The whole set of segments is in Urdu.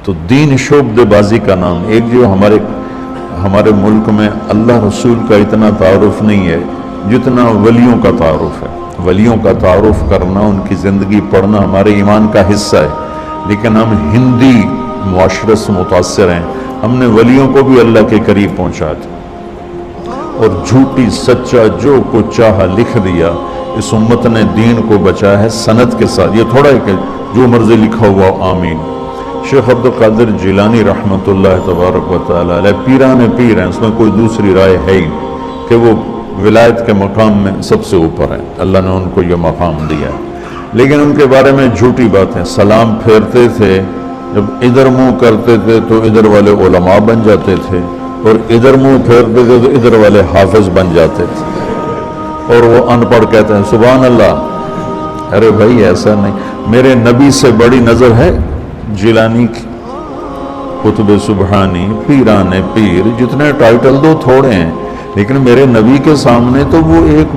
تو دین شعبہ بازی کا نام، ایک جو ہمارے ملک میں اللہ رسول کا اتنا تعارف نہیں ہے جتنا ولیوں کا تعارف ہے۔ ولیوں کا تعارف کرنا، ان کی زندگی پڑھنا ہمارے ایمان کا حصہ ہے، لیکن ہم ہندی معاشرے سے متاثر ہیں۔ ہم نے ولیوں کو بھی اللہ کے قریب پہنچا دیا اور جھوٹی سچا جو کچھ چاہا لکھ دیا۔ اس امت نے دین کو بچایا ہے سند کے ساتھ، یہ تھوڑا ہے کہ جو مرضی لکھا ہوا آمین۔ شیخ عبد القادر جیلانی رحمۃ اللہ تبارک و تعالی علیہ پیران پیر ہیں، اس میں کوئی دوسری رائے ہے ہی کہ وہ ولایت کے مقام میں سب سے اوپر ہیں، اللہ نے ان کو یہ مقام دیا ہے۔ لیکن ان کے بارے میں جھوٹی باتیں، سلام پھیرتے تھے، جب ادھر منہ کرتے تھے تو ادھر والے علماء بن جاتے تھے، اور ادھر منہ پھیرتے تھے تو ادھر والے حافظ بن جاتے تھے، اور وہ ان پڑھ کہتے ہیں سبحان اللہ۔ ارے بھائی ایسا نہیں، میرے نبی سے بڑی نظر ہے جیلانی کی، قطب سبحانی، پیران پیر، جتنے ٹائٹل دو تھوڑے ہیں، لیکن میرے نبی کے سامنے تو وہ ایک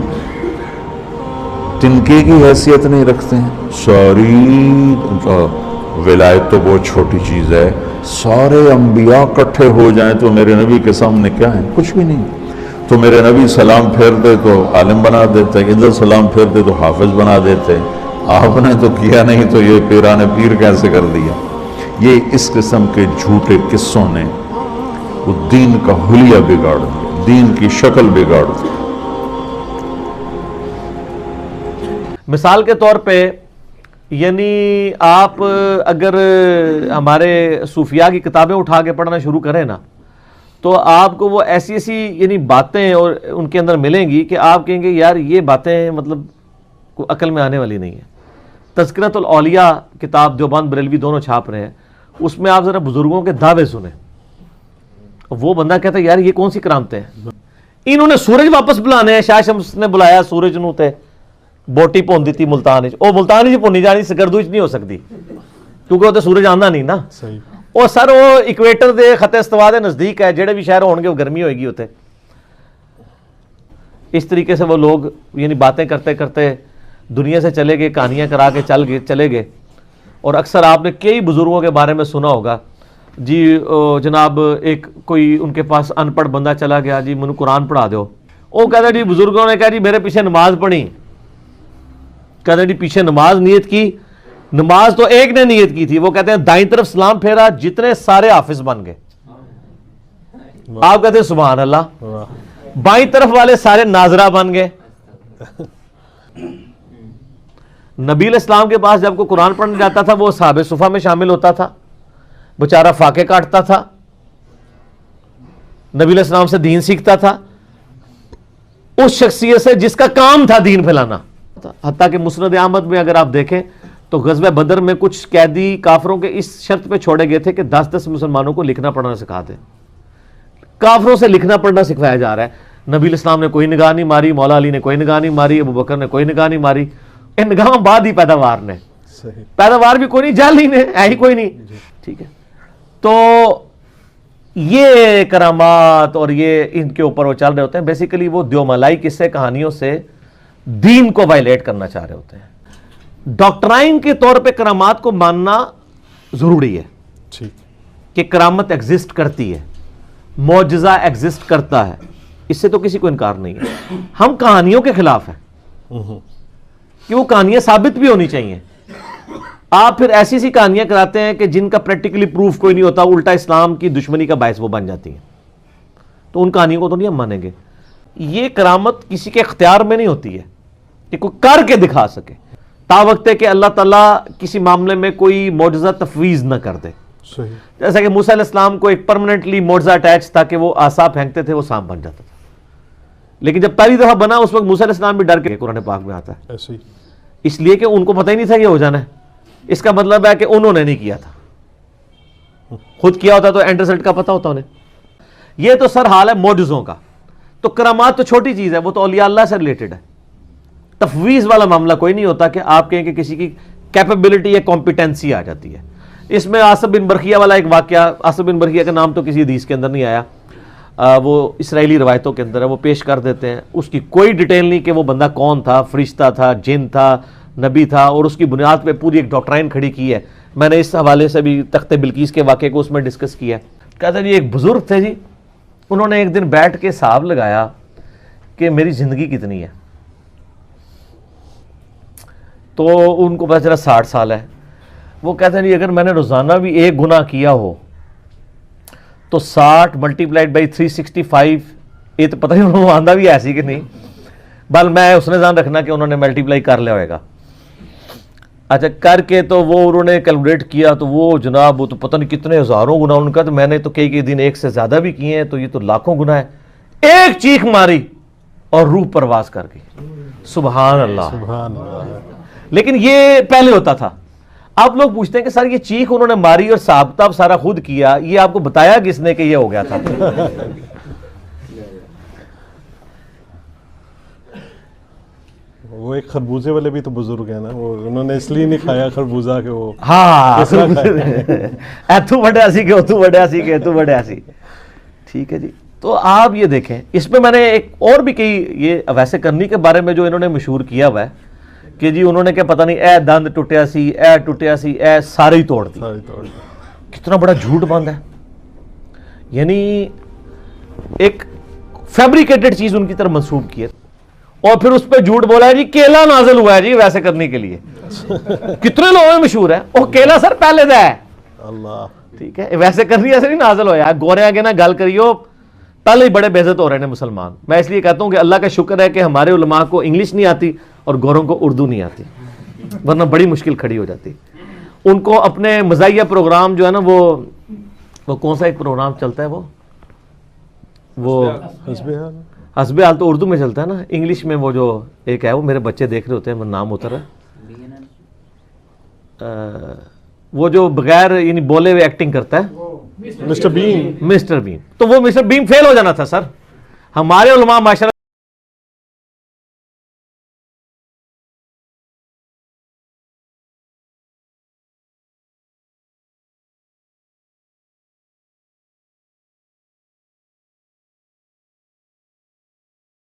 تنکے کی حیثیت نہیں رکھتے ہیں۔ ساری ولایت تو بہت چھوٹی چیز ہے، سارے انبیاء اکٹھے ہو جائیں تو میرے نبی کے سامنے کیا ہے؟ کچھ بھی نہیں۔ تو میرے نبی سلام پھیرتے تو عالم بنا دیتے، ادھر سلام پھیرتے تو حافظ بنا دیتے، آپ نے تو کیا نہیں تو یہ پیران پیر کیسے کر دیا؟ یہ اس قسم کے جھوٹے قصوں نے وہ دین کا حلیہ بگاڑ دیا، دین کی شکل بگاڑ دی۔ مثال کے طور پہ یعنی آپ اگر ہمارے صوفیاء کی کتابیں اٹھا کے پڑھنا شروع کریں نا، تو آپ کو وہ ایسی یعنی باتیں اور ان کے اندر ملیں گی کہ آپ کہیں گے یار یہ باتیں مطلب کوئی عقل میں آنے والی نہیں ہے۔ تذکرۃ الاولیاء کتاب دیوبند بریلوی دونوں چھاپ رہے ہیں، اس میں آپ ذرا بزرگوں کے دعوے سنیں، وہ بندہ کہتا ہے یار یہ کون سی کرامتیں ہیں؟ انہوں نے سورج واپس بلانے ہیں، شاہ شمس نے بلایا سورج نو تے بوٹی پون دیتی ملتان او ملتان جی پونی جانی سگردوچ نہیں ہو سکتی کیونکہ وہ تو سورج آنا نہیں نا۔ اور سر وہ ایکویٹر دے خط استوا دے نزدیک ہے، جڑے بھی شہر ہون گے وہ گرمی ہوئے گی ہوتے۔ اس طریقے سے وہ لوگ یعنی باتیں کرتے کرتے دنیا سے چلے گئے، کہانیاں کرا کے چلے گئے۔ اور اکثر آپ نے کئی بزرگوں کے بارے میں سنا ہوگا جی جناب ایک کوئی ان کے پاس ان پڑھ بندہ چلا گیا، جی مجھے قرآن پڑھا دو۔ وہ کہتے جی بزرگوں نے کہا جی میرے پیچھے نماز پڑھی، کہتے جی پیچھے نماز نیت کی، نماز تو ایک نے نیت کی تھی، وہ کہتے ہیں دائیں طرف سلام پھیرا، جتنے سارے حافظ بن گئے۔ آپ کہتے ہیں سبحان اللہ۔ بائیں طرف والے سارے ناظرہ بن گئے۔ نبی علیہ السلام کے پاس جب کوئی قرآن پڑھنے جاتا تھا وہ اصحاب صفہ میں شامل ہوتا تھا، بیچارہ فاقے کاٹتا تھا، نبی علیہ السلام سے دین سیکھتا تھا، اس شخصیت سے جس کا کام تھا دین پھیلانا۔ حتیٰ کہ مسند احمد میں اگر آپ دیکھیں تو غزوہ بدر میں کچھ قیدی کافروں کے اس شرط پہ چھوڑے گئے تھے کہ 10 مسلمانوں کو لکھنا پڑھنا سکھا دیں۔ کافروں سے لکھنا پڑھنا سکھوایا جا رہا ہے، نبی علیہ السلام نے کوئی نگاہ نہیں ماری، مولا علی نے کوئی نگاہ نہیں ماری، ابو بکر نے کوئی نگاہ نہیں ماری۔ ان نگاہوں بعد ہی پیداوار نے، پیداوار بھی کوئی نہیں، جعلی نے ہے ہی کوئی نہیں، ٹھیک ہے۔ تو یہ کرامات اور یہ ان کے اوپر وہ چل رہے ہوتے ہیں، بیسیکلی وہ دیومالائی قصے کہانیوں سے دین کو وائلیٹ کرنا چاہ رہے ہوتے ہیں۔ ڈاکٹرائن کے طور پہ کرامات کو ماننا ضروری ہے کہ کرامت ایگزسٹ کرتی ہے، معجزہ ایگزسٹ کرتا ہے، اس سے تو کسی کو انکار نہیں ہے۔ ہم کہانیوں کے خلاف ہیں کہ وہ کہانیاں ثابت بھی ہونی چاہیے۔ آپ پھر ایسی سی کہانیاں کراتے ہیں کہ جن کا پریکٹیکلی پروف کوئی نہیں ہوتا، الٹا اسلام کی دشمنی کا باعث وہ بن جاتی ہیں، تو ان کہانیوں کو تو نہیں ہم مانیں گے۔ یہ کرامت کسی کے اختیار میں نہیں ہوتی ہے کہ کوئی کر کے دکھا سکے، تا وقت ہے کہ اللہ تعالیٰ کسی معاملے میں کوئی معجزہ تفویض نہ کر دے۔ جیسا کہ موسیٰ علیہ السلام کو ایک پرماننٹلی معجزہ اٹیچ تھا کہ وہ عصا پھینکتے تھے وہ سانپ بن جاتا تھا، لیکن جب پہلی دفعہ بنا اس وقت موسیٰ علیہ السلام بھی ڈر کے، قرآن پاک میں آتا ہے، اس لیے کہ ان کو پتہ ہی نہیں تھا یہ ہو جانا ہے۔ اس کا مطلب ہے کہ انہوں نے نہیں کیا تھا، خود کیا ہوتا تو اینڈ رزلٹ کا پتہ ہوتا انہیں۔ یہ تو سر حال ہے معجزوں کا۔ تو کرامات تو چھوٹی چیز ہے، وہ تو اولیاء اللہ سے ریلیٹڈ ہے۔ تفویض والا معاملہ کوئی نہیں ہوتا کہ آپ کہیں کہ کسی کی کیپیبلٹی یا کمپیٹنسی آ جاتی ہے۔ اس میں آصف بن برخیہ والا ایک واقعہ، آصف بن برخیہ کا نام تو کسی حدیث کے اندر نہیں آیا، وہ اسرائیلی روایتوں کے اندر ہے، وہ پیش کر دیتے ہیں۔ اس کی کوئی ڈیٹیل نہیں کہ وہ بندہ کون تھا، فرشتہ تھا، جن تھا، نبی تھا، اور اس کی بنیاد پہ پوری ایک ڈاکٹرائن کھڑی کی ہے میں نے اس حوالے سے بھی تخت بلقیس کے واقعے کو اس میں ڈسکس کیا. کہتے ہیں جی ایک بزرگ تھے جی, انہوں نے ایک دن بیٹھ کے حساب لگایا کہ میری زندگی کتنی ہے, تو ان کو پتہ چلا 60 سال ہے. وہ کہتے ہیں جی اگر میں نے روزانہ بھی ایک گناہ کیا ہو تو 60 ملٹیپلائڈ بائی 365, یہ تو پتہ نہیں انہوں نے آندہ بھی ایسی کہ نہیں, بل میں اس نے ذہن رکھنا کہ انہوں نے ملٹیپلائی کر لیا ہوئے گا. اچھا کر کے تو وہ انہوں نے کیلکولیٹ کیا تو وہ جناب وہ تو پتہ نہیں کتنے ہزاروں گناہ ان کا, تو میں نے تو کئی دن ایک سے زیادہ بھی کیے ہیں, تو یہ تو لاکھوں گناہ ہے. ایک چیخ ماری اور روح پرواز کر گئی. سبحان اللہ, سبحان اللہ. لیکن یہ پہلے ہوتا تھا. آپ لوگ پوچھتے ہیں کہ سر یہ چیخ انہوں نے ماری اور حساب کتاب سارا خود کیا, یہ آپ کو بتایا کس نے کہ یہ ہو گیا تھا؟ وہ ایک خربوزے والے بھی تو بزرگ ہیں نا, وہ انہوں نے اس لیے نہیں کھایا خربوزہ کہ وہ ہاں ایتھو بڑھیا سی کہ اتو بڑھیا سی کہ اتو بڑھیا سی. ٹھیک ہے جی. تو آپ یہ دیکھیں, اس پہ میں نے ایک اور بھی کئی یہ ویسے کرنی کے بارے میں جو انہوں نے مشہور کیا ہوا ہے کہ جی انہوں نے کیا پتہ نہیں اے دند ٹوٹیا سی, اے ٹوٹیا سی, اے سارے ہی توڑ دی. کتنا بڑا جھوٹ باندھ ہے, یعنی ایک فیبریکیٹڈ چیز ان کی طرف منسوب کی ہے, اور پھر اس پہ جھوٹ بولا ہے جی کیلا نازل ہوا ہے جی ویسے کرنے کے لیے. کتنے لوگوں میں مشہور ہے وہ کیلا سر پہلے دا ہے اللہ. ٹھیک ہے, ویسے کرنی ایسے نہیں نازل ہوا. گورے آگے نا گل کریو پہلے ہی بڑے بے عزت ہو رہے ہیں مسلمان. میں اس لیے کہتا ہوں کہ اللہ کا شکر ہے کہ ہمارے علماء کو انگلش نہیں آتی اور گوروں کو اردو نہیں آتی, ورنہ بڑی مشکل کھڑی ہو جاتی. ان کو اپنے مزاحیہ پروگرام جو ہے نا وہ کون سا ایک پروگرام چلتا ہے وہ حسب حال تو اردو میں چلتا ہے نا, انگلش میں وہ جو ایک ہے وہ میرے بچے دیکھ رہے ہوتے ہیں, وہ نام اتر ہے وہ جو بغیر یعنی بولے ہوئے ایکٹنگ کرتا ہے, مسٹر بین. مسٹر بین. تو وہ مسٹر بین فیل ہو جانا تھا سر. ہمارے علماء ماشاءاللہ